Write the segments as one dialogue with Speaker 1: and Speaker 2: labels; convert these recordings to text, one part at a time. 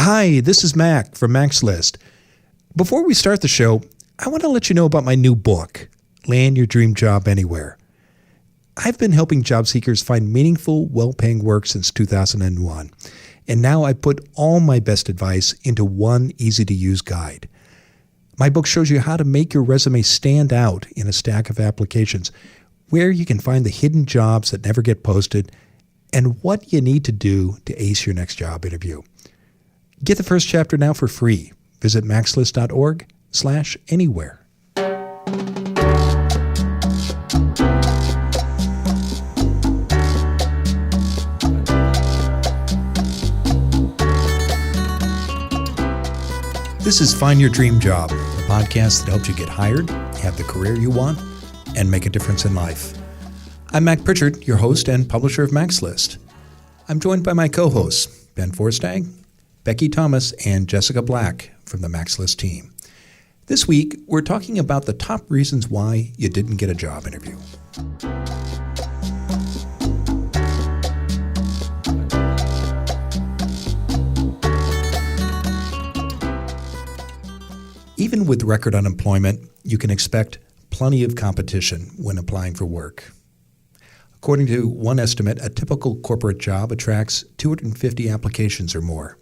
Speaker 1: Hi, this is Mac from Mac's List. Before we start the show, I want to let you know about my new book, Land Your Dream Job Anywhere. I've been helping job seekers find meaningful, well-paying work since 2001, and now I put all my best advice into one easy-to-use guide. My book shows you how to make your resume stand out in a stack of applications, where you can find the hidden jobs that never get posted, and what you need to do to ace your next job interview. Get the first chapter now for free. Visit maxlist.org/anywhere. This is Find Your Dream Job, a podcast that helps you get hired, have the career you want, and make a difference in life. I'm Mac Pritchard, your host and publisher of Mac's List. I'm joined by my co-hosts, Ben Forstag, Becky Thomas, and Jessica Black from the Mac's List team. This week, we're talking about the top reasons why you didn't get a job interview. Even with record unemployment, you can expect plenty of competition when applying for work. According to one estimate, a typical corporate job attracts 250 applications or more.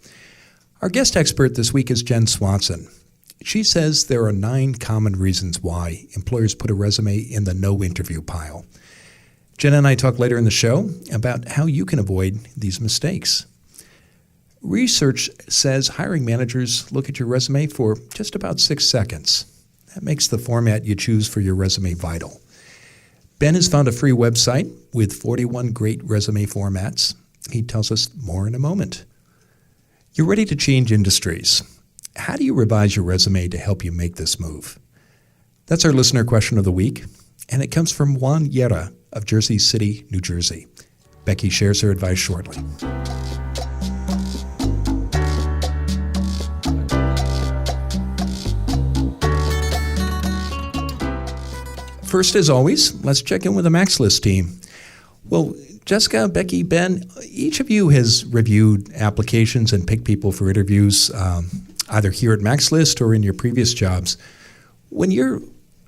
Speaker 1: Our guest expert this week is Jenn Swanson. She says there are 9 common reasons why employers put a resume in the no interview pile. Jenn and I talk later in the show about how you can avoid these mistakes. Research says hiring managers look at your resume for just about 6 seconds. That makes the format you choose for your resume vital. Ben has found a free website with 41 great resume formats. He tells us more in a moment. You're ready to change industries. How do you revise your resume to help you make this move? That's our listener question of the week, and it comes from Juan Yera of Jersey City, New Jersey. Becky shares her advice shortly. First, as always, let's check in with the Mac's List team. Well, Jessica, Becky, Ben, each of you has reviewed applications and picked people for interviews, either here at Mac's List or in your previous jobs. When you're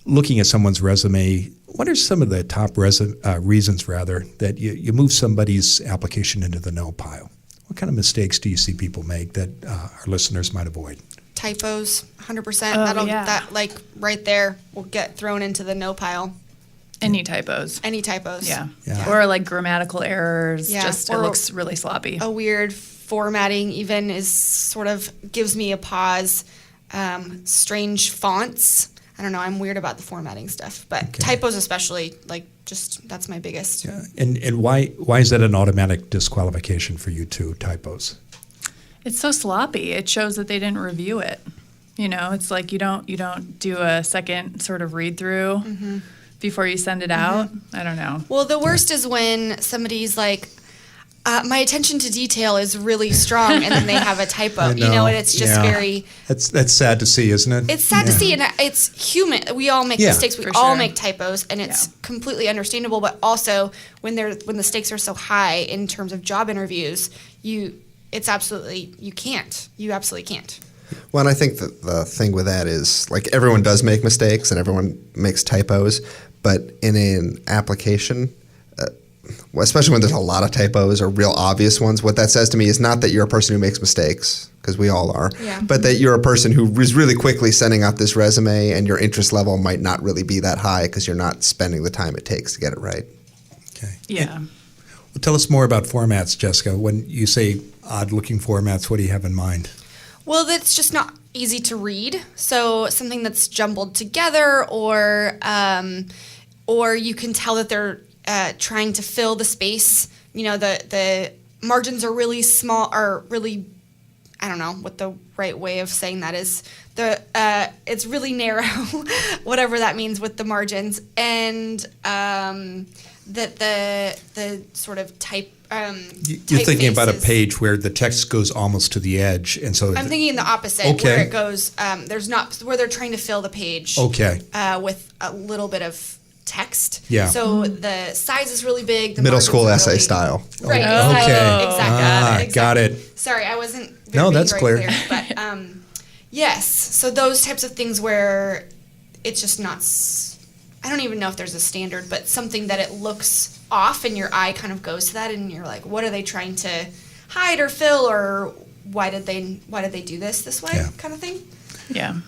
Speaker 1: looking at someone's resume, what are some of the top reasons that you move somebody's application into the no pile? What kind of mistakes do you see people make that our listeners might avoid?
Speaker 2: Typos, 100%. That like right there will get thrown into the no pile.
Speaker 3: Any typos.
Speaker 2: Yeah.
Speaker 3: Or like grammatical errors.
Speaker 2: Yeah.
Speaker 3: It looks really sloppy.
Speaker 2: A weird formatting even is sort of gives me a pause. Strange fonts. I don't know. I'm weird about the formatting stuff, but typos especially, that's my biggest.
Speaker 1: Yeah. And why is that an automatic disqualification for you too, typos?
Speaker 3: It's so sloppy. It shows that they didn't review it. You know, it's like you don't do a second sort of read through before you send it out. I don't know.
Speaker 2: Well, the worst is when somebody's like, my attention to detail is really strong, and then they have a typo. And it's just very.
Speaker 1: That's sad to see, isn't it?
Speaker 2: It's sad to see, and it's human. We all make mistakes. We all make typos, and it's completely understandable. But also, when the stakes are so high in terms of job interviews, you absolutely can't.
Speaker 4: Well, and I think that the thing with that is, like, everyone does make mistakes and everyone makes typos, but in an application, especially when there's a lot of typos or real obvious ones, what that says to me is not that you're a person who makes mistakes, because we all are, but that you're a person who is really quickly sending out this resume and your interest level might not really be that high because you're not spending the time it takes to get it right.
Speaker 1: Okay.
Speaker 3: Yeah.
Speaker 1: Well, tell us more about formats, Jessica. When you say odd-looking formats, what do you have in mind?
Speaker 2: Well, that's just not easy to read. So something that's jumbled together, or you can tell that they're trying to fill the space. You know, the margins are really small, or really, I don't know what the right way of saying that is. It's really narrow, whatever that means with the margins, and that the sort of type.
Speaker 1: You're thinking about a page where the text goes almost to the edge, and so
Speaker 2: I'm thinking the opposite, where it goes. There's not where they're trying to fill the page.
Speaker 1: Okay.
Speaker 2: With a little bit of text.
Speaker 1: Yeah.
Speaker 2: So the size is really big. The
Speaker 4: Middle
Speaker 2: margins
Speaker 4: school
Speaker 2: are
Speaker 4: essay
Speaker 2: really,
Speaker 4: style.
Speaker 2: Right.
Speaker 1: Oh,
Speaker 2: Exactly.
Speaker 1: okay.
Speaker 2: Exactly.
Speaker 1: Got it.
Speaker 2: Sorry, I wasn't.
Speaker 1: No,
Speaker 2: being
Speaker 1: that's
Speaker 2: very
Speaker 1: clear.
Speaker 2: But yes, so those types of things where it's just not. I don't even know if there's a standard, but something that it looks off and your eye kind of goes to that, and you're like, what are they trying to hide or fill, or why did they do this way,
Speaker 1: Yeah.
Speaker 2: kind of thing.
Speaker 3: Yeah.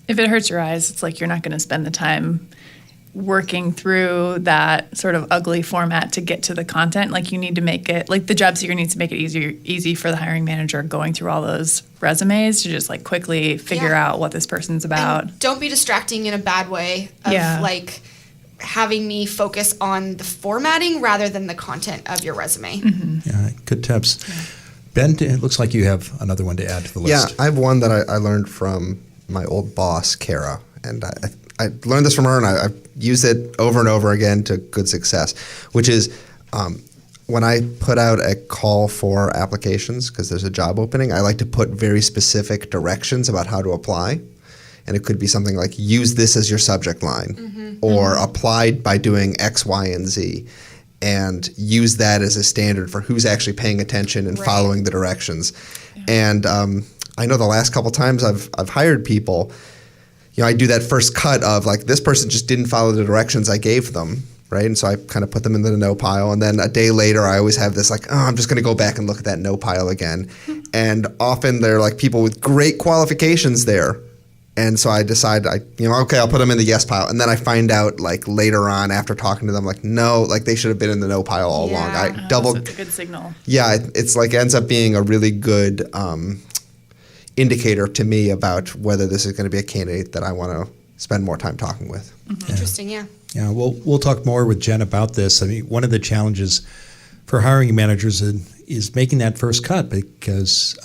Speaker 3: If it hurts your eyes, it's like you're not going to spend the time working through that sort of ugly format to get to the content. Like you need to make it, like the job seeker needs to make it easy for the hiring manager going through all those resumes to just like quickly figure
Speaker 2: Yeah.
Speaker 3: out what this person's about.
Speaker 2: And don't be distracting in a bad way of like having me focus on the formatting rather than the content of your resume.
Speaker 1: Yeah, good tips. Ben, it looks like you have another one to add to the list.
Speaker 4: Yeah, I have one that I learned from my old boss, Kara, and I learned this from her, and I've used it over and over again to good success, which is when I put out a call for applications, because there's a job opening, I like to put very specific directions about how to apply. And it could be something like, use this as your subject line, or applied by doing X, Y, and Z, and use that as a standard for who's actually paying attention and following the directions. Yeah. And I know the last couple times I've hired people, I do that first cut of like, this person just didn't follow the directions I gave them, right? And so I kind of put them into the no pile. And then a day later, I always have this like, I'm just going to go back and look at that no pile again. And often they're like people with great qualifications there. And so I decide, okay, I'll put them in the yes pile. And then I find out like later on after talking to them, like, no, like they should have been in the no pile all along.
Speaker 3: So it's a good signal.
Speaker 4: Yeah, it's like ends up being a really good indicator to me about whether this is going to be a candidate that I want to spend more time talking with.
Speaker 2: Interesting, yeah.
Speaker 1: Yeah, we'll talk more with Jen about this. I mean, one of the challenges for hiring managers is making that first cut, because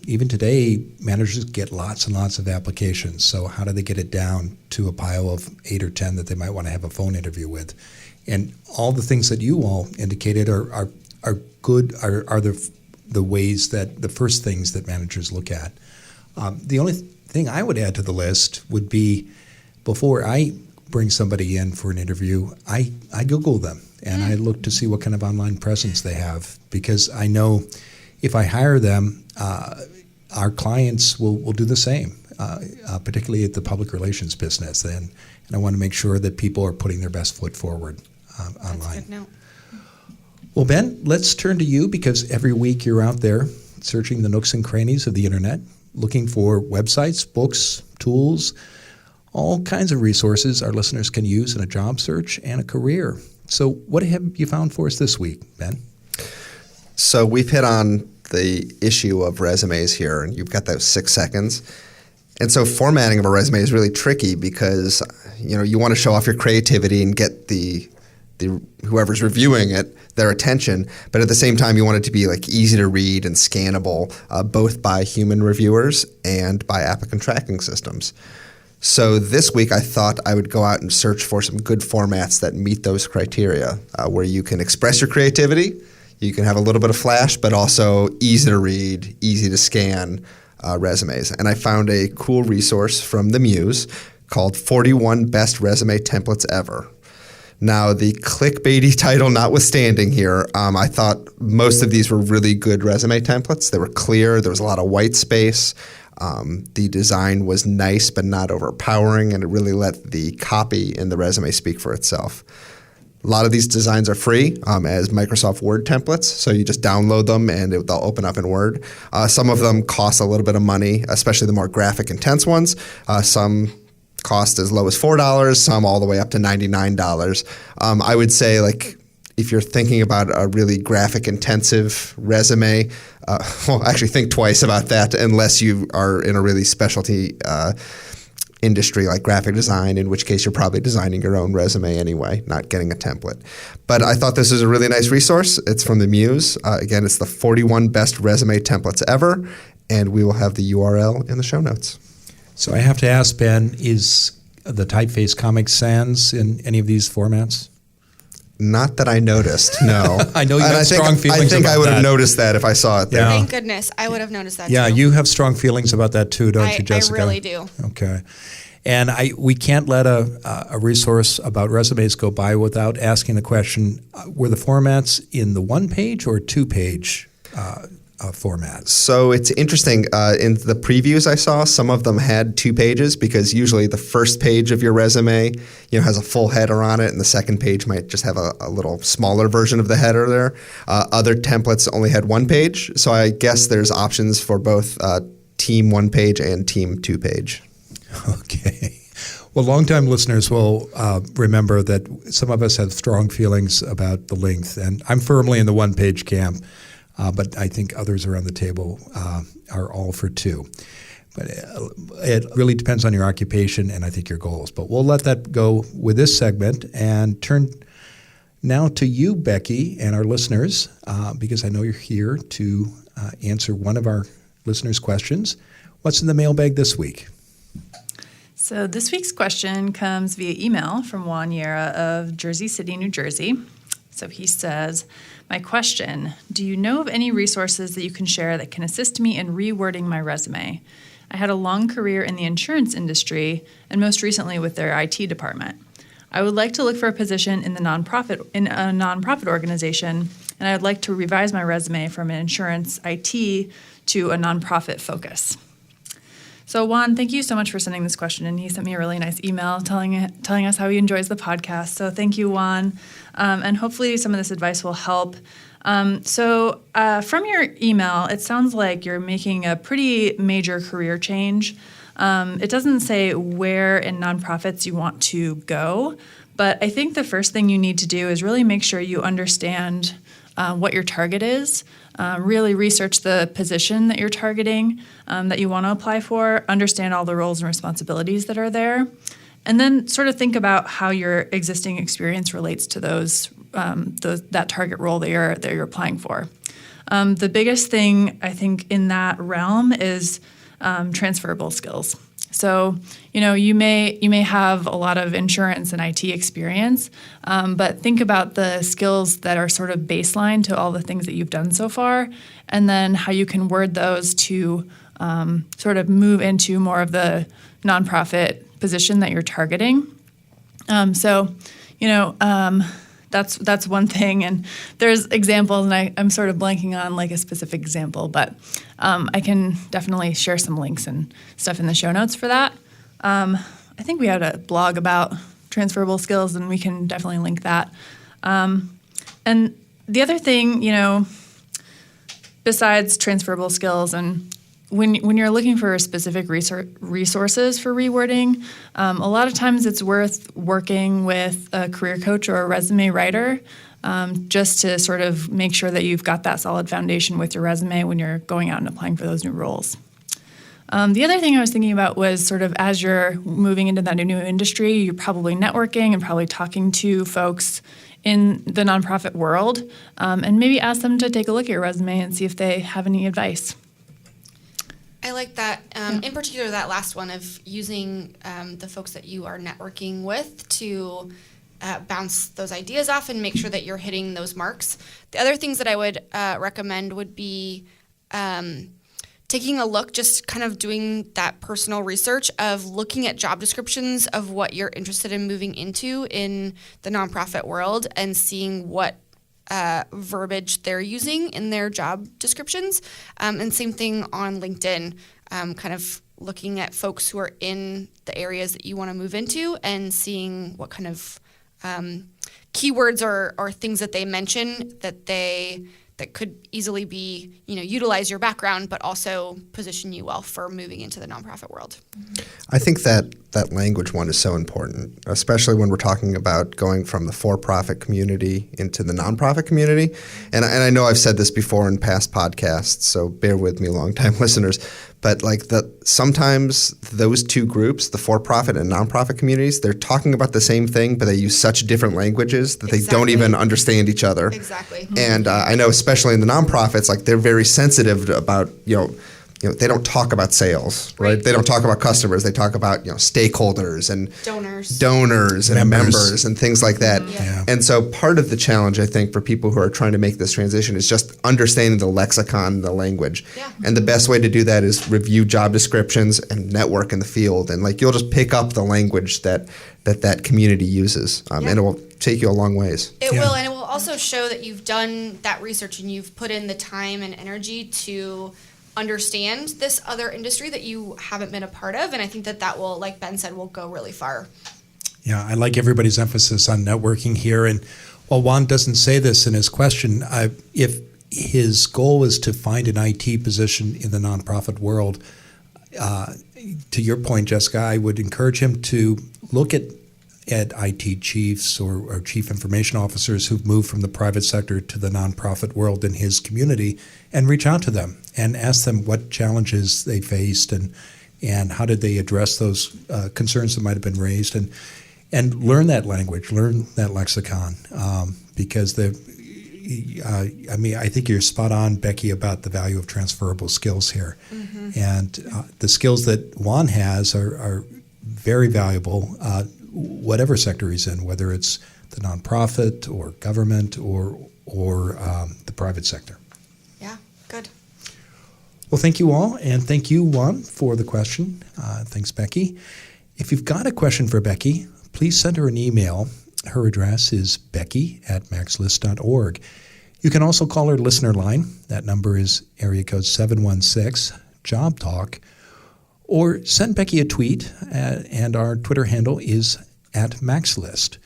Speaker 1: even today, managers get lots and lots of applications. So how do they get it down to a pile of 8 or 10 that they might want to have a phone interview with? And all the things that you all indicated are good, are the ways that the first things that managers look at. The only thing I would add to the list would be, before I bring somebody in for an interview, I Google them and I look to see what kind of online presence they have, because I know if I hire them, our clients will do the same, particularly at the public relations business. And I want to make sure that people are putting their best foot forward online.
Speaker 2: That's a good note.
Speaker 1: Well, Ben, let's turn to you, because every week you're out there searching the nooks and crannies of the internet, looking for websites, books, tools, all kinds of resources our listeners can use in a job search and a career. So what have you found for us this week, Ben?
Speaker 4: So we've hit on the issue of resumes here, and you've got those 6 seconds. And so formatting of a resume is really tricky, because you want to show off your creativity and get the whoever's reviewing it their attention, but at the same time you want it to be like easy to read and scannable, both by human reviewers and by applicant tracking systems. So this week I thought I would go out and search for some good formats that meet those criteria, where you can express your creativity, you can have a little bit of flash, but also easy to read, easy to scan resumes. And I found a cool resource from the Muse called 41 Best Resume Templates Ever. Now, the clickbaity title notwithstanding here, I thought most of these were really good resume templates. They were clear. There was a lot of white space. The design was nice but not overpowering, and it really let the copy in the resume speak for itself. A lot of these designs are free as Microsoft Word templates, so you just download them and they'll open up in Word. Some of them cost a little bit of money, especially the more graphic intense ones. Some cost as low as $4, some all the way up to $99. I would say, like, if you're thinking about a really graphic intensive resume, actually think twice about that, unless you are in a really specialty industry like graphic design, in which case you're probably designing your own resume anyway, not getting a template. But I thought this was a really nice resource. It's from the Muse. Again, it's the 41 Best Resume Templates Ever, and we will have the URL in the show notes.
Speaker 1: So I have to ask, Ben, is the typeface Comic Sans in any of these formats?
Speaker 4: Not that I noticed, no.
Speaker 1: I know you have strong feelings
Speaker 4: I think
Speaker 1: about
Speaker 4: I would
Speaker 1: that.
Speaker 4: have noticed that if I saw it there.
Speaker 1: Yeah.
Speaker 2: Thank goodness. I would have noticed that
Speaker 1: Yeah,
Speaker 2: too.
Speaker 1: you have strong feelings about that too, don't you,
Speaker 2: I
Speaker 1: Jessica?
Speaker 2: really do.
Speaker 1: Okay. And we can't let a resource about resumes go by without asking the question, were the formats in the one-page or two-page format?
Speaker 4: So it's interesting. In the previews I saw, some of them had 2 pages because usually the first page of your resume, has a full header on it, and the second page might just have a little smaller version of the header there. Other templates only had 1 page. So I guess there's options for both Team 1-page and Team 2-page.
Speaker 1: Okay. Well, longtime listeners will remember that some of us have strong feelings about the length, and I'm firmly in the 1-page camp, but I think others around the table are all for 2. But it really depends on your occupation and I think your goals. But we'll let that go with this segment and turn now to you, Becky, and our listeners, because I know you're here to answer one of our listeners' questions. What's in the mailbag this week?
Speaker 3: So this week's question comes via email from Juan Yera of Jersey City, New Jersey. So he says, my question, do you know of any resources that you can share that can assist me in rewording my resume? I had a long career in the insurance industry and most recently with their IT department. I would like to look for a position in a nonprofit organization, and I would like to revise my resume from an insurance IT to a nonprofit focus. So Juan, thank you so much for sending this question, and he sent me a really nice email telling us how he enjoys the podcast. So thank you, Juan, and hopefully some of this advice will help. So from your email, it sounds like you're making a pretty major career change. It doesn't say where in nonprofits you want to go, but I think the first thing you need to do is really make sure you understand what your target is. Really research the position that you're targeting, that you want to apply for, understand all the roles and responsibilities that are there, and then sort of think about how your existing experience relates to that target role that you're applying for. The biggest thing I think in that realm is transferable skills. So, you may have a lot of insurance and IT experience, but think about the skills that are sort of baseline to all the things that you've done so far, and then how you can word those to sort of move into more of the nonprofit position that you're targeting. That's one thing, and there's examples, and I'm sort of blanking on like a specific example, but I can definitely share some links and stuff in the show notes for that. I think we had a blog about transferable skills, and we can definitely link that. And the other thing, besides transferable skills, and when you're looking for specific resources for rewording, a lot of times it's worth working with a career coach or a resume writer just to sort of make sure that you've got that solid foundation with your resume when you're going out and applying for those new roles. The other thing I was thinking about was sort of as you're moving into that new industry, you're probably networking and probably talking to folks in the nonprofit world, and maybe ask them to take a look at your resume and see if they have any advice.
Speaker 2: I like that, in particular that last one of using the folks that you are networking with to bounce those ideas off and make sure that you're hitting those marks. The other things that I would recommend would be taking a look, just kind of doing that personal research of looking at job descriptions of what you're interested in moving into in the nonprofit world and seeing what verbiage they're using in their job descriptions. And same thing on LinkedIn, kind of looking at folks who are in the areas that you want to move into and seeing what kind of keywords or things that they mention that could easily be, utilize your background, but also position you well for moving into the nonprofit world.
Speaker 4: I think that language one is so important, especially when we're talking about going from the for-profit community into the nonprofit community. And I know I've said this before in past podcasts, so bear with me, longtime listeners. But sometimes those two groups, the for-profit and nonprofit communities, they're talking about the same thing, but they use such different languages that they don't even understand each other.
Speaker 2: Exactly.
Speaker 4: And I know, especially in the nonprofits, they're very sensitive about they don't talk about sales, right? They don't talk about customers. They talk about stakeholders and donors and members and things like that.
Speaker 1: Yeah.
Speaker 4: And so part of the challenge, I think, for people who are trying to make this transition is just understanding the lexicon, the language.
Speaker 2: Yeah.
Speaker 4: And the best way to do that is review job descriptions and network in the field. And you'll just pick up the language that community uses, and it will take you a long ways.
Speaker 2: It will, and it will also show that you've done that research and you've put in the time and energy to understand this other industry that you haven't been a part of. And I think that will, like Ben said, will go really far.
Speaker 1: Yeah, I like everybody's emphasis on networking here. And while Juan doesn't say this in his question, if his goal is to find an IT position in the nonprofit world, to your point, Jessica, I would encourage him to look at IT chiefs or chief information officers who've moved from the private sector to the nonprofit world in his community and reach out to them and ask them what challenges they faced and how did they address those concerns that might have been raised and learn that language, learn that lexicon, because I think you're spot on, Becky, about the value of transferable skills here. Mm-hmm. And the skills that Juan has are very valuable, whatever sector he's in, whether it's the nonprofit or government or the private sector.
Speaker 2: Yeah, good.
Speaker 1: Well, thank you all, and thank you, Juan, for the question. Thanks, Becky. If you've got a question for Becky, please send her an email. Her address is becky@maxlist.org. You can also call her listener line. That number is area code 716-JOB-TALK. Or send Becky a tweet, and our Twitter handle is @MaxList.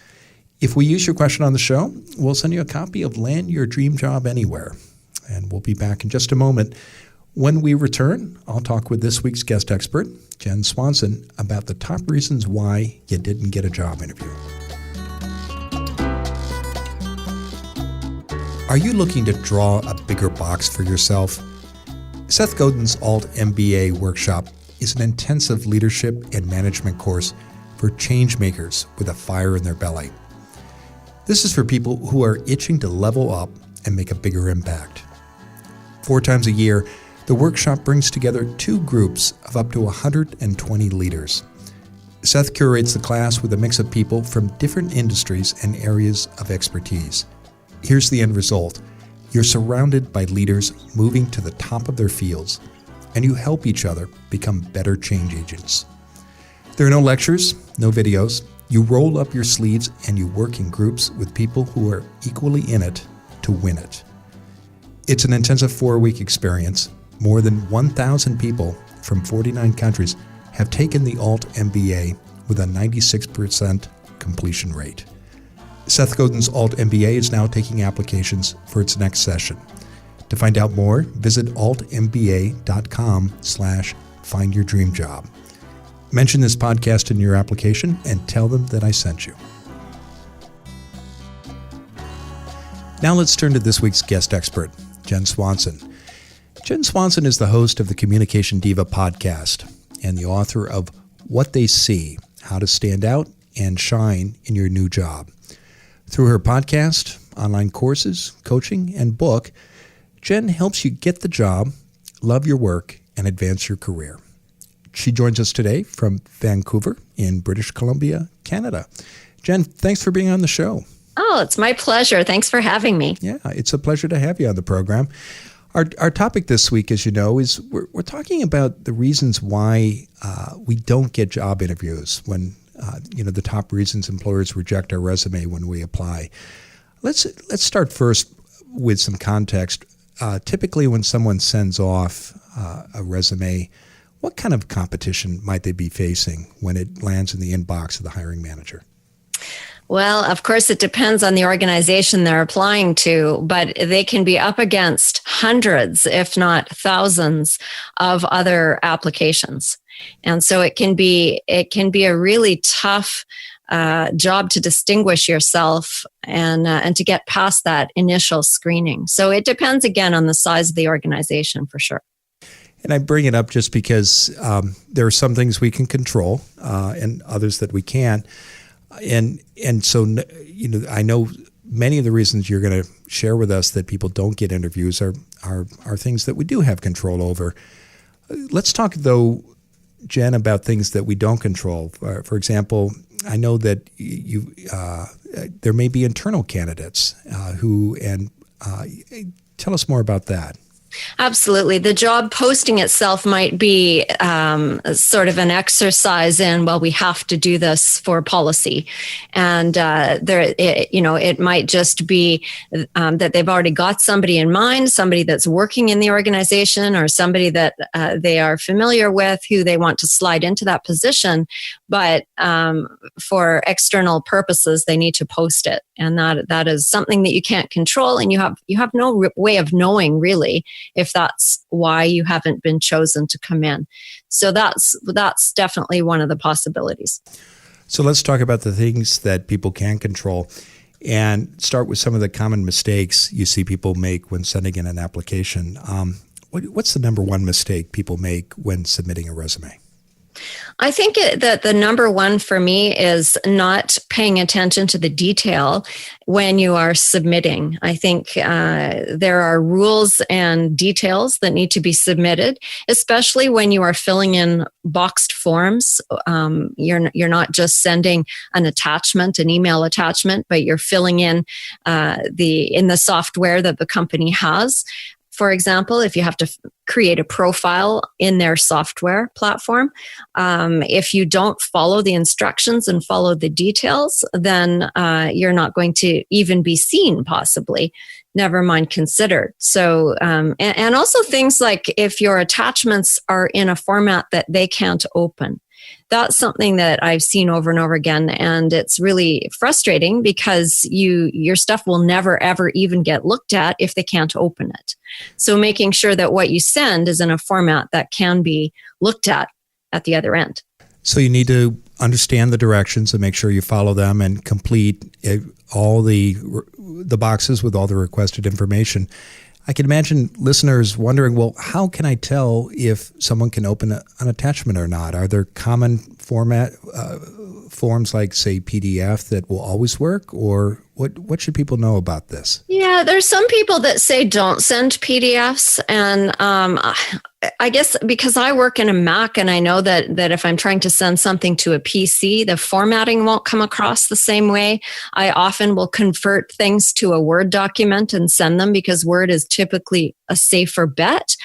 Speaker 1: If we use your question on the show, we'll send you a copy of Land Your Dream Job Anywhere. And we'll be back in just a moment. When we return, I'll talk with this week's guest expert, Jenn Swanson, about the top reasons why you didn't get a job interview. Are you looking to draw a bigger box for yourself? Seth Godin's Alt Mba Workshop is an intensive leadership and management course for change makers with a fire in their belly. This is for people who are itching to level up and make a bigger impact. 4 times a year, the workshop brings together 2 groups of up to 120 leaders. Seth curates the class with a mix of people from different industries and areas of expertise. Here's the end result. You're surrounded by leaders moving to the top of their fields, and you help each other become better change agents. There are no lectures, no videos. You roll up your sleeves and you work in groups with people who are equally in it to win it. It's an intensive 4-week experience. More than 1,000 people from 49 countries have taken the Alt MBA with a 96% completion rate. Seth Godin's Alt MBA is now taking applications for its next session. To find out more, visit altmba.com/findyourdreamjob. Mention this podcast in your application and tell them that I sent you. Now let's turn to this week's guest expert, Jenn Swanson. Jenn Swanson is the host of the Communication Diva podcast and the author of What They See, How to Stand Out and Shine in Your New Job. Through her podcast, online courses, coaching, and book, Jenn helps you get the job, love your work, and advance your career. She joins us today from Vancouver in British Columbia, Canada. Jenn, thanks for being on the show.
Speaker 5: Oh, it's my pleasure. Thanks for having me.
Speaker 1: Yeah, it's a pleasure to have you on the program. Our topic this week, as you know, is we're talking about the reasons why we don't get job interviews when the top reasons employers reject our resume when we apply. Let's start first with some context. Typically, when someone sends off a resume, what kind of competition might they be facing when it lands in the inbox of the hiring manager?
Speaker 5: Well, of course, it depends on the organization they're applying to, but they can be up against hundreds, if not thousands, of other applications. And so it can be a really tough job to distinguish yourself and to get past that initial screening. So it depends, again, on the size of the organization, for sure.
Speaker 1: And I bring it up just because there are some things we can control and others that we can't. And so, I know many of the reasons you're going to share with us that people don't get interviews are things that we do have control over. Let's talk, though, Jenn, about things that we don't control. For example, I know that there may be internal candidates tell us more about that.
Speaker 5: Absolutely. The job posting itself might be sort of an exercise in, well, we have to do this for policy. And it might just be that they've already got somebody in mind, somebody that's working in the organization or somebody that they are familiar with who they want to slide into that position. But for external purposes, they need to post it. And that is something that you can't control. And you have no way of knowing really if that's why you haven't been chosen to come in. So that's definitely one of the possibilities.
Speaker 1: So let's talk about the things that people can control and start with some of the common mistakes you see people make when sending in an application. What's the number one mistake people make when submitting a resume?
Speaker 5: I think that the number one for me is not paying attention to the detail when you are submitting. I think there are rules and details that need to be submitted, especially when you are filling in boxed forms. You're not just sending an attachment, an email attachment, but you're filling in in the software that the company has. For example, if you have to create a profile in their software platform, if you don't follow the instructions and follow the details, then you're not going to even be seen, possibly, never mind considered. So, and also things like if your attachments are in a format that they can't open. That's something that I've seen over and over again, and it's really frustrating because your stuff will never, ever even get looked at if they can't open it. So making sure that what you send is in a format that can be looked at the other end.
Speaker 1: So you need to understand the directions and make sure you follow them and complete all the boxes with all the requested information. I can imagine listeners wondering, well, how can I tell if someone can open an attachment or not? Are there common forms like, say, PDF that will always work? Or what should people know about this? Yeah,
Speaker 5: there's some people that say don't send PDFs. And I guess because I work in a Mac and I know that if I'm trying to send something to a PC, the formatting won't come across the same way. I often will convert things to a Word document and send them because Word is typically a safer bet.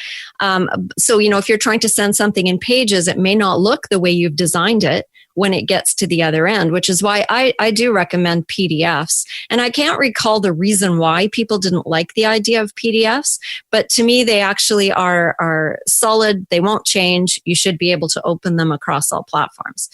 Speaker 5: So, if you're trying to send something in Pages, it may not look the way you've designed it when it gets to the other end, which is why I do recommend PDFs. And I can't recall the reason why people didn't like the idea of PDFs, but to me, they actually are solid. They won't change. You should be able to open them across all platforms.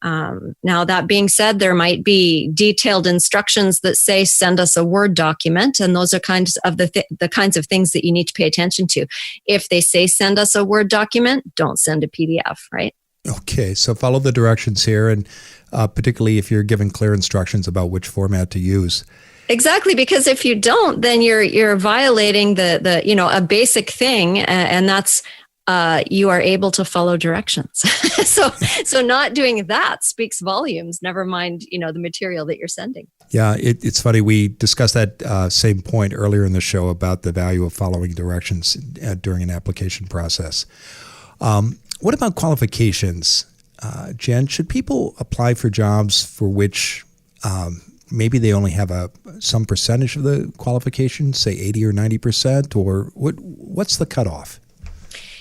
Speaker 5: Now, that being said, there might be detailed instructions that say, send us a Word document. And those are kinds of the kinds of things that you need to pay attention to. If they say, send us a Word document, don't send a PDF, right?
Speaker 1: Okay, so follow the directions here, and particularly if you're given clear instructions about which format to use.
Speaker 5: Exactly, because if you don't, then you're violating the a basic thing, and that's you are able to follow directions. so not doing that speaks volumes. Never mind, the material that you're sending. Yeah,
Speaker 1: it's funny. We discussed that same point earlier in the show about the value of following directions during an application process. What about qualifications? Jenn, should people apply for jobs for which maybe they only have some percentage of the qualifications, say 80 or 90%, or what's the cutoff?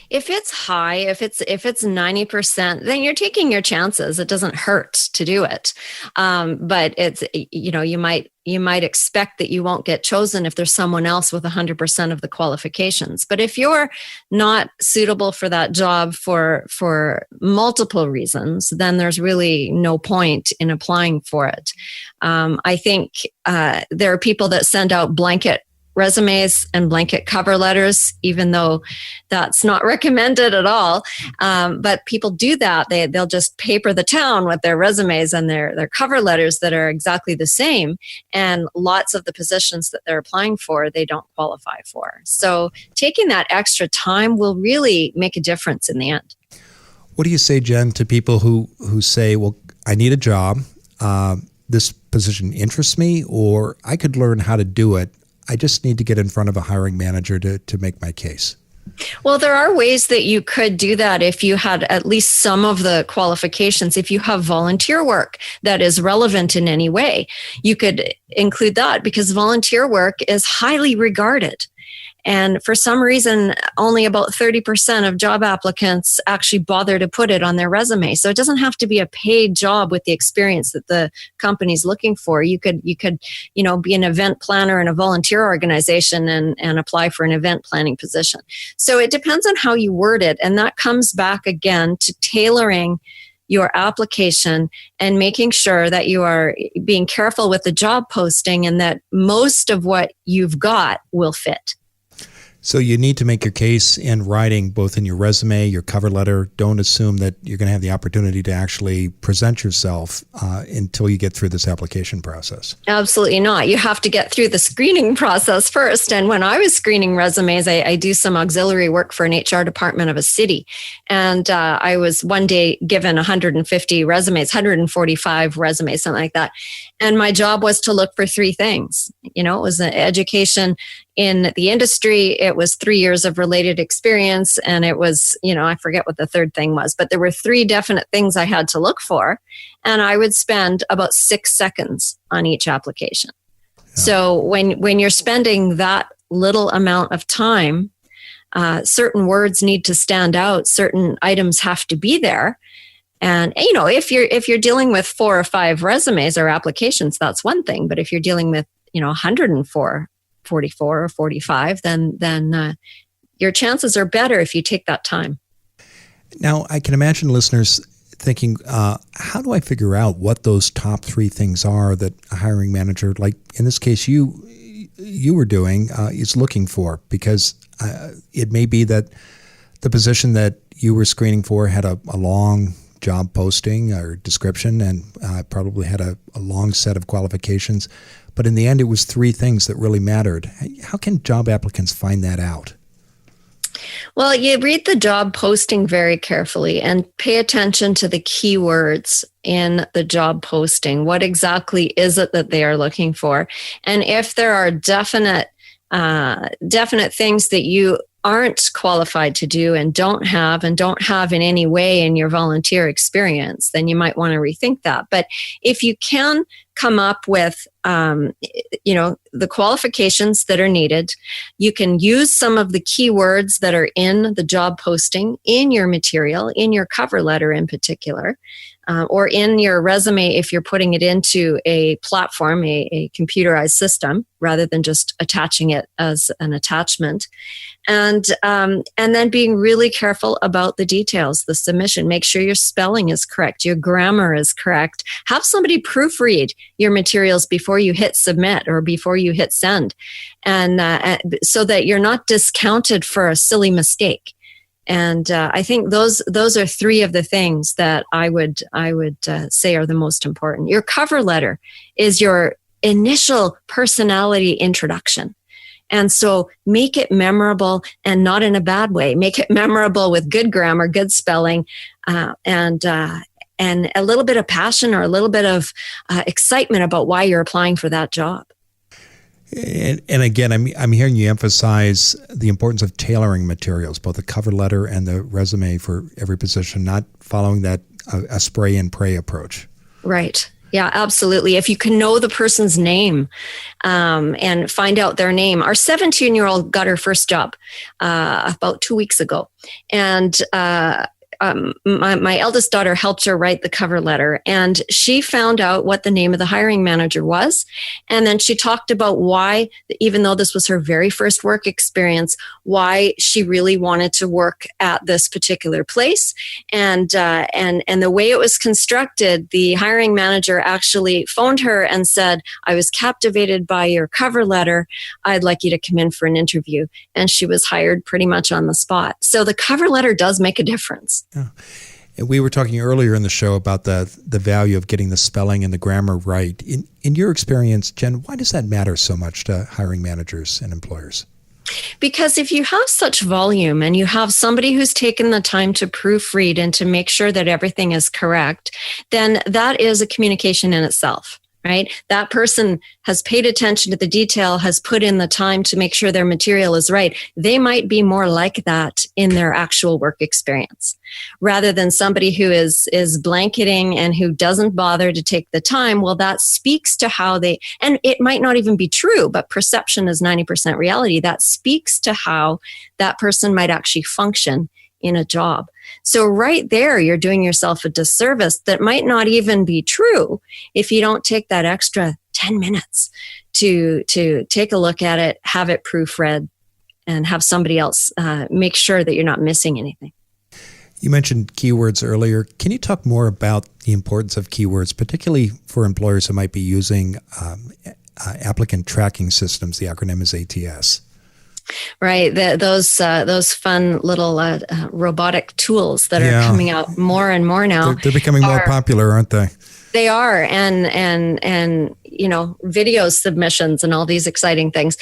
Speaker 5: If it's high, if it's 90%, then you're taking your chances. It doesn't hurt to do it. But it's, you might expect that you won't get chosen if there's someone else with 100% of the qualifications. But if you're not suitable for that job for multiple reasons, then there's really no point in applying for it. I think there are people that send out blanket resumes and blanket cover letters, even though that's not recommended at all. But people do that. They'll just paper the town with their resumes and their cover letters that are exactly the same. And lots of the positions that they're applying for, they don't qualify for. So taking that extra time will really make a difference in the end.
Speaker 1: What do you say, Jenn, to people who say, well, I need a job, this position interests me, or I could learn how to do it, I just need to get in front of a hiring manager to make my case?
Speaker 5: Well, there are ways that you could do that if you had at least some of the qualifications. If you have volunteer work that is relevant in any way, you could include that, because volunteer work is highly regarded. And for some reason, only about 30% of job applicants actually bother to put it on their resume. So it doesn't have to be a paid job with the experience that the company's looking for. You could, be an event planner in a volunteer organization and apply for an event planning position. So it depends on how you word it. And that comes back again to tailoring your application and making sure that you are being careful with the job posting and that most of what you've got will fit.
Speaker 1: So you need to make your case in writing, both in your resume, your cover letter. Don't assume that you're going to have the opportunity to actually present yourself until you get through this application process.
Speaker 5: Absolutely not. You have to get through the screening process first. And when I was screening resumes, I do some auxiliary work for an HR department of a city. And I was one day given 150 resumes, 145 resumes, something like that. And my job was to look for three things. It was an education in the industry. It was 3 years of related experience. And it was, I forget what the third thing was, but there were three definite things I had to look for. And I would spend about 6 seconds on each application. Yeah. So when you're spending that little amount of time, certain words need to stand out. Certain items have to be there. And, if you're dealing with 4 or 5 resumes or applications, that's one thing. But if you're dealing with, 104, 44 or 45, then your chances are better if you take that time.
Speaker 1: Now, I can imagine listeners thinking, how do I figure out what those top 3 things are that a hiring manager, like in this case you were doing, is looking for? Because it may be that the position that you were screening for had a long job posting or description and probably had a long set of qualifications. But in the end, it was 3 things that really mattered. How can job applicants find that out?
Speaker 5: Well, you read the job posting very carefully and pay attention to the keywords in the job posting. What exactly is it that they are looking for? And if there are definite things that you aren't qualified to do and don't have in any way in your volunteer experience, then you might want to rethink that. But if you can come up with, the qualifications that are needed, you can use some of the keywords that are in the job posting in your material, in your cover letter in particular, or in your resume if you're putting it into a platform, a computerized system, rather than just attaching it as an attachment. And then being really careful about the details, the submission. Make sure your spelling is correct, your grammar is correct. Have somebody proofread your materials before you hit submit or before you hit send, and so that you're not discounted for a silly mistake. And I think those are 3 of the things that I would say are the most important. Your cover letter is your initial personality introduction. And so make it memorable, and not in a bad way. Make it memorable with good grammar, good spelling, and a little bit of passion or a little bit of excitement about why you're applying for that job.
Speaker 1: And again, I'm hearing you emphasize the importance of tailoring materials, both the cover letter and the resume for every position, not following that a spray and pray approach.
Speaker 5: Right. Yeah, absolutely. If you can know the person's name and find out their name. Our 17-year-old got her first job about 2 weeks ago. And my eldest daughter helped her write the cover letter, and she found out what the name of the hiring manager was. And then she talked about why, even though this was her very first work experience, why she really wanted to work at this particular place. And the way it was constructed, the hiring manager actually phoned her and said, "I was captivated by your cover letter. I'd like you to come in for an interview." And she was hired pretty much on the spot. So the cover letter does make a difference.
Speaker 1: Yeah. We were talking earlier in the show about the value of getting the spelling and the grammar right. In your experience, Jen, why does that matter so much to hiring managers and employers?
Speaker 5: Because if you have such volume and you have somebody who's taken the time to proofread and to make sure that everything is correct, then that is a communication in itself. right? That person has paid attention to the detail, has put in the time to make sure their material is right. They might be more like that in their actual work experience, rather than somebody who is blanketing and who doesn't bother to take the time. Well, that speaks to how they, and it might not even be true, but perception is 90% reality. That speaks to how that person might actually function in a job. So right there, you're doing yourself a disservice that might not even be true if you don't take that extra 10 minutes to take a look at it, have it proofread, and have somebody else make sure that you're not missing anything.
Speaker 1: You mentioned keywords earlier. Can you talk more about the importance of keywords, particularly for employers who might be using applicant tracking systems? The acronym is ATS.
Speaker 5: Right. Those fun little robotic tools that are coming out more and more now.
Speaker 1: They're becoming more popular, aren't they?
Speaker 5: They are. And you know, video submissions and all these exciting things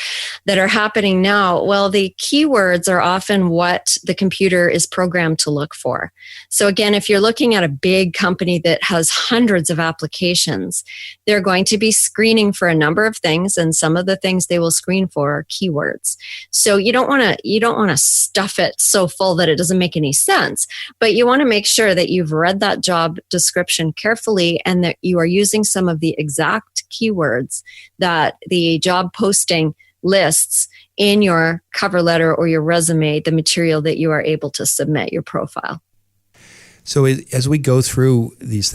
Speaker 5: that are happening now. Well, the keywords are often what the computer is programmed to look for. So again, if you're looking at a big company that has hundreds of applications, they're going to be screening for a number of things, and some of the things they will screen for are keywords. So you don't want to stuff it so full that it doesn't make any sense, but you want to make sure that you've read that job description carefully and that you are using some of the exact keywords that the job posting lists in your cover letter or your resume, the material that you are able to submit, your profile.
Speaker 1: So as we go through these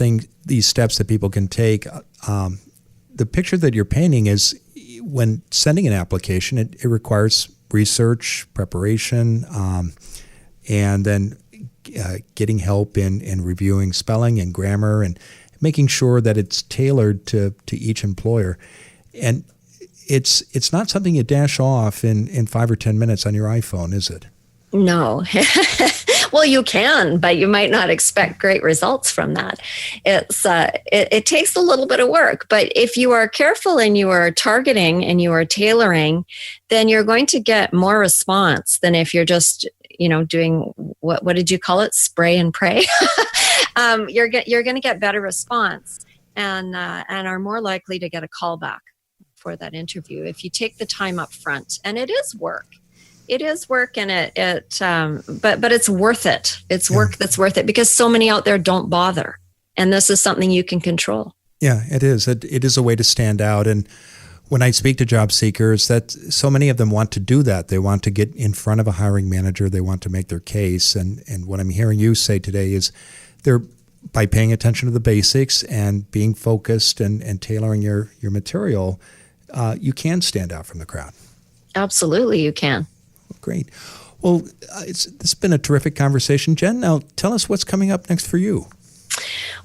Speaker 1: steps that people can take, the picture that you're painting is when sending an application, it requires research, preparation, and then getting help in reviewing spelling and grammar and making sure that it's tailored to each employer. And it's not something you dash off in 5 or 10 minutes on your iPhone, is it?
Speaker 5: No. Well, you can, but you might not expect great results from that. It takes a little bit of work, but if you are careful and you are targeting and you are tailoring, then you're going to get more response than if you're just, doing what did you call it? Spray and pray. You're going to get better response and are more likely to get a call back for that interview if you take the time up front. And it is work. It is work, and but it's worth it. It's work that's worth it because so many out there don't bother, and this is something you can control. Yeah,
Speaker 1: it is. It is a way to stand out. And when I speak to job seekers, that so many of them want to do that. They want to get in front of a hiring manager. They want to make their case. And what I'm hearing you say today is by paying attention to the basics and being focused and tailoring your material, you can stand out from the crowd. Absolutely, you can. Great. Well, it's been a terrific conversation. Jenn, now tell us what's coming up next for you.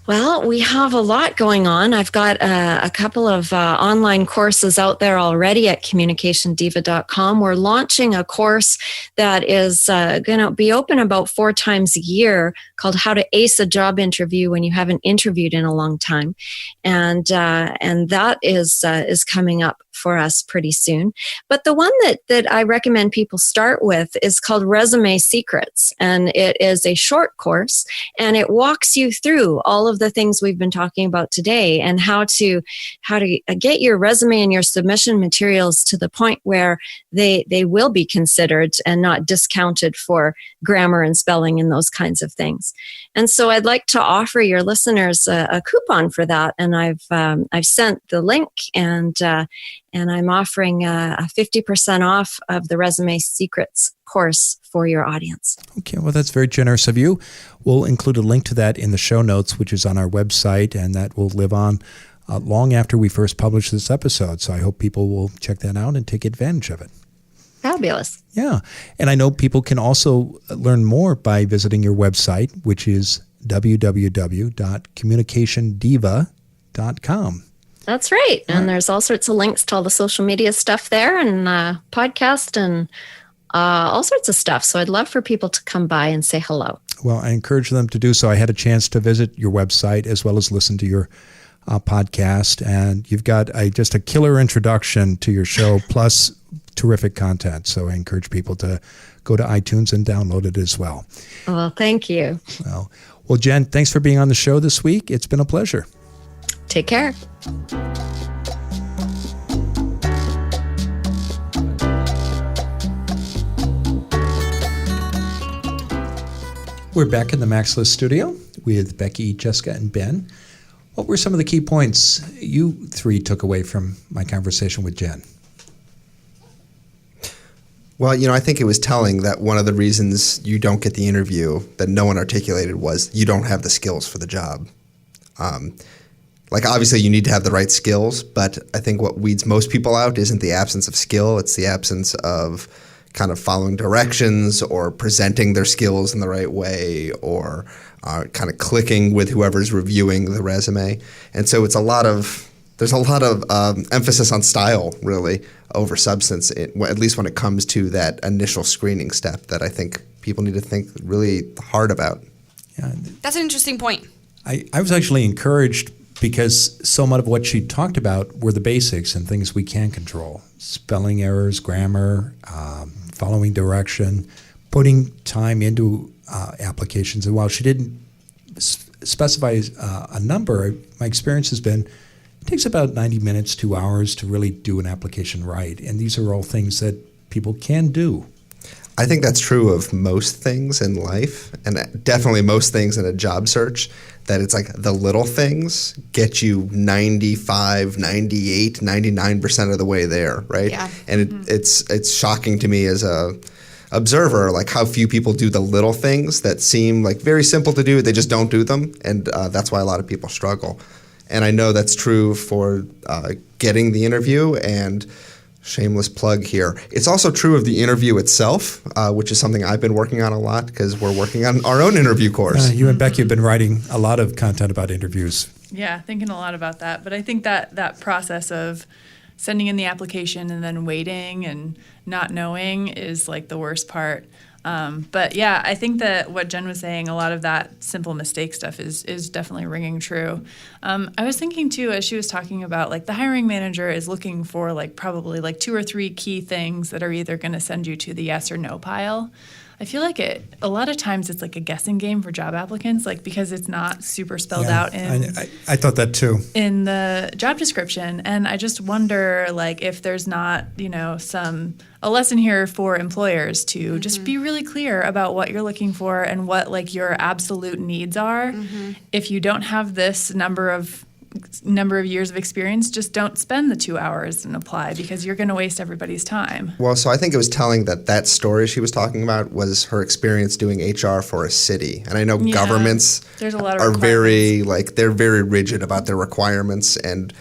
Speaker 1: Well, we have a lot going on. I've got a couple of online courses out there already at communicationdiva.com. We're launching a course that is going to be open about 4 times a year called How to Ace a Job Interview When You Haven't Interviewed in a Long Time. And that is coming up for us pretty soon. But the one that I recommend people start with is called Resume Secrets. And it is a short course, and it walks you through all of the things we've been talking about today and how to get your resume and your submission materials to the point where they will be considered and not discounted for grammar and spelling and those kinds of things. And so I'd like to offer your listeners a coupon for that. And I've sent the link, and I'm offering a 50% off of the Resume Secrets course for your audience. Okay, well, that's very generous of you. We'll include a link to that in the show notes, which is on our website, and that will live on long after we first publish this episode. So I hope people will check that out and take advantage of it. Fabulous. Yeah. And I know people can also learn more by visiting your website, which is www.communicationdiva.com. That's right. And there's all sorts of links to all the social media stuff there, and podcast and all sorts of stuff. So I'd love for people to come by and say hello. Well, I encourage them to do so. I had a chance to visit your website as well as listen to your podcast, and you've got just a killer introduction to your show, plus terrific content. So I encourage people to go to iTunes and download it as well. Well, thank you. Well, Jenn, thanks for being on the show this week. It's been a pleasure.
Speaker 5: Take care.
Speaker 1: We're back in the Maxlist studio with Becky, Jessica, and Ben. What were some of the key points you three took away from my conversation with Jenn?
Speaker 4: Well, I think it was telling that one of the reasons you don't get the interview that no one articulated was you don't have the skills for the job. Obviously you need to have the right skills, but I think what weeds most people out isn't the absence of skill, it's the absence of kind of following directions or presenting their skills in the right way or kind of clicking with whoever's reviewing the resume. And so there's a lot of emphasis on style, really, over substance, at least when it comes to that initial screening step that I think people need to think really hard about.
Speaker 1: Yeah.
Speaker 2: That's an interesting point.
Speaker 1: I was actually encouraged because so much of what she talked about were the basics and things we can control. Spelling errors, grammar, following direction, putting time into applications. And while she didn't specify a number, my experience has been it takes about 90 minutes, 2 hours to really do an application right. And these are all things that people can do.
Speaker 4: I think that's true of most things in life, and definitely most things in a job search, that it's like the little things get you 95, 98, 99% of the way there, right?
Speaker 2: Yeah.
Speaker 4: And it's shocking to me as a observer, like how few people do the little things that seem like very simple to do, they just don't do them, and that's why a lot of people struggle. And I know that's true for getting the interview, and shameless plug here. It's also true of the interview itself, which is something I've been working on a lot because we're working on our own interview course.
Speaker 1: You and Becky have been writing a lot of content about interviews.
Speaker 3: Yeah, thinking a lot about that. But I think that process of sending in the application and then waiting and not knowing is like the worst part. But yeah, I think that what Jenn was saying, a lot of that simple mistake stuff is definitely ringing true. I was thinking too, as she was talking about, like the hiring manager is looking for like probably like 2 or 3 key things that are either going to send you to the yes or no pile. I feel like a lot of times it's like a guessing game for job applicants, like because it's not super spelled out in.
Speaker 1: I thought that too.
Speaker 3: In the job description, and I just wonder, like, if there's not, a lesson here for employers to just be really clear about what you're looking for and what like your absolute needs are. If you don't have this number of years of experience, just don't spend the 2 hours and apply because you're going to waste everybody's time.
Speaker 4: Well, so I think it was telling that story she was talking about was her experience doing HR for a city. And I know governments
Speaker 3: there's a lot of
Speaker 4: are they're very rigid about their requirements, and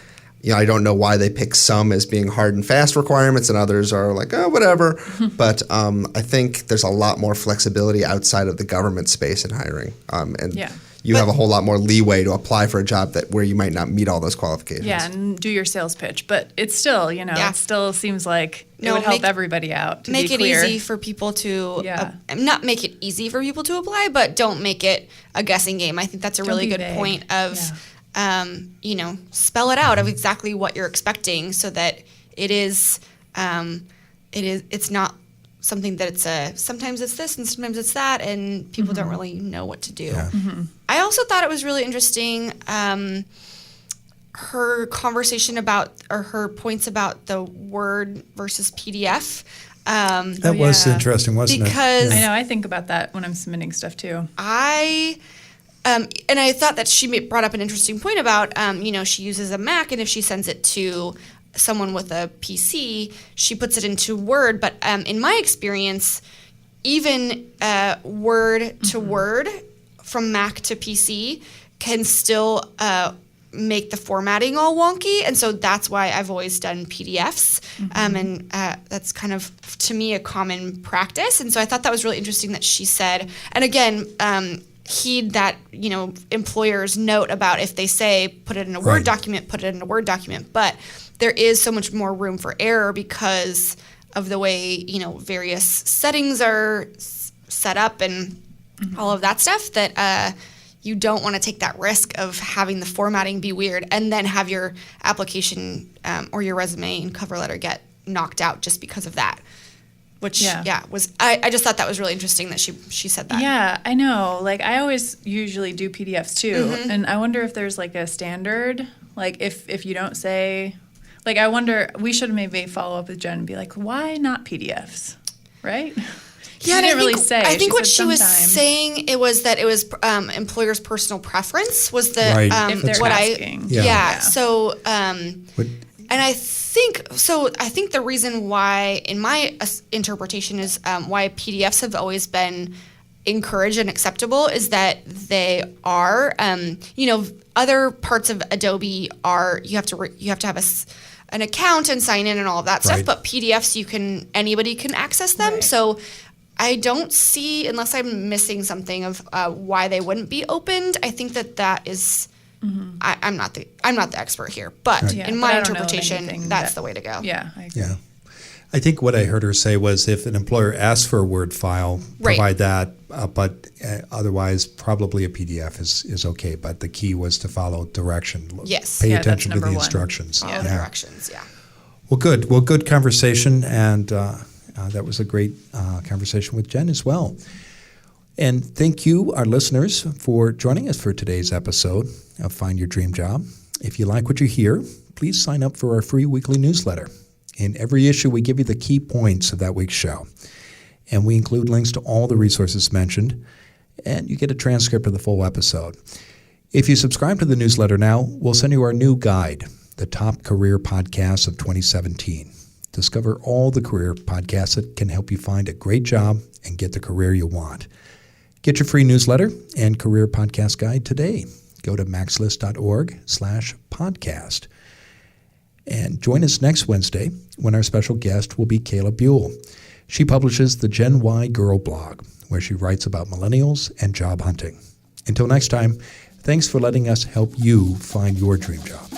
Speaker 4: I don't know why they pick some as being hard and fast requirements and others are like, oh, whatever. But I think there's a lot more flexibility outside of the government space in hiring. You have a whole lot more leeway to apply for a job where you might not meet all those qualifications.
Speaker 3: Yeah, and do your sales pitch. But it's still, it still seems like it would help everybody out.
Speaker 2: Make it easy for people to, not make it easy for people to apply, but don't make it a guessing game. I think that's a really good point of, spell it out of exactly what you're expecting so that it's not something that sometimes it's this and sometimes it's that, and people don't really know what to do. Yeah. I also thought it was really interesting, her conversation her points about the Word versus PDF.
Speaker 1: That was interesting, wasn't it?
Speaker 3: Because I know, I think about that when I'm submitting stuff too.
Speaker 2: And I thought that she brought up an interesting point about, she uses a Mac, and if she sends it to someone with a PC, she puts it into Word. But in my experience, even Word to Word from Mac to PC can still make the formatting all wonky. And so that's why I've always done PDFs. And that's kind of, to me, a common practice. And so I thought that was really interesting that she said, and again, heed that, employers note about if they say put it in a Word document, put it in a Word document. But there is so much more room for error because of the way, various settings are set up and all of that stuff that you don't want to take that risk of having the formatting be weird and then have your application or your resume and cover letter get knocked out just because of that. Which, was I just thought that was really interesting that she said that.
Speaker 3: Yeah, I know. Like, I always usually do PDFs too, and I wonder if there's like a standard Like if you don't say, like I wonder, we should maybe follow up with Jen and be like, why not PDFs, right? She
Speaker 2: and
Speaker 3: didn't really say.
Speaker 2: I think what
Speaker 3: said
Speaker 2: she was
Speaker 3: sometimes.
Speaker 2: saying it was that it was employer's personal preference was the
Speaker 1: Right.
Speaker 3: If they're
Speaker 2: what
Speaker 3: asking.
Speaker 2: I
Speaker 1: Yeah.
Speaker 2: So
Speaker 1: But
Speaker 2: and I think the reason why, in my interpretation, is why PDFs have always been encouraged and acceptable is that they are, other parts of Adobe are you have to have an account and sign in and all of that
Speaker 1: Right.
Speaker 2: stuff. But PDFs, anybody can access them.
Speaker 3: Right.
Speaker 2: So I don't see, unless I'm missing something of why they wouldn't be opened. I think that is. I'm not the expert here, but
Speaker 3: Yeah,
Speaker 2: in
Speaker 3: but
Speaker 2: my
Speaker 3: I don't know of
Speaker 2: interpretation,
Speaker 3: anything
Speaker 2: that's
Speaker 3: that-
Speaker 2: the way to go.
Speaker 3: Yeah, I agree.
Speaker 1: yeah. I think what I heard her say was if an employer asks for a Word file,
Speaker 2: Right.
Speaker 1: provide that, but otherwise probably a PDF is okay. But the key was to follow direction.
Speaker 2: Yes.
Speaker 1: Pay
Speaker 3: Yeah, that's
Speaker 1: attention to the
Speaker 3: number one.
Speaker 1: instructions.
Speaker 2: Follow the directions. Yeah.
Speaker 1: Well, good. Well, good conversation, and that was a great conversation with Jen as well. And thank you, our listeners, for joining us for today's episode of Find Your Dream Job. If you like what you hear, please sign up for our free weekly newsletter. In every issue, we give you the key points of that week's show. And we include links to all the resources mentioned, and you get a transcript of the full episode. If you subscribe to the newsletter now, we'll send you our new guide, the Top Career Podcasts of 2017. Discover all the career podcasts that can help you find a great job and get the career you want. Get your free newsletter and career podcast guide today. Go to maxlist.org/podcast. And join us next Wednesday when our special guest will be Kayla Buell. She publishes the Gen Y Girl blog, where she writes about millennials and job hunting. Until next time, thanks for letting us help you find your dream job.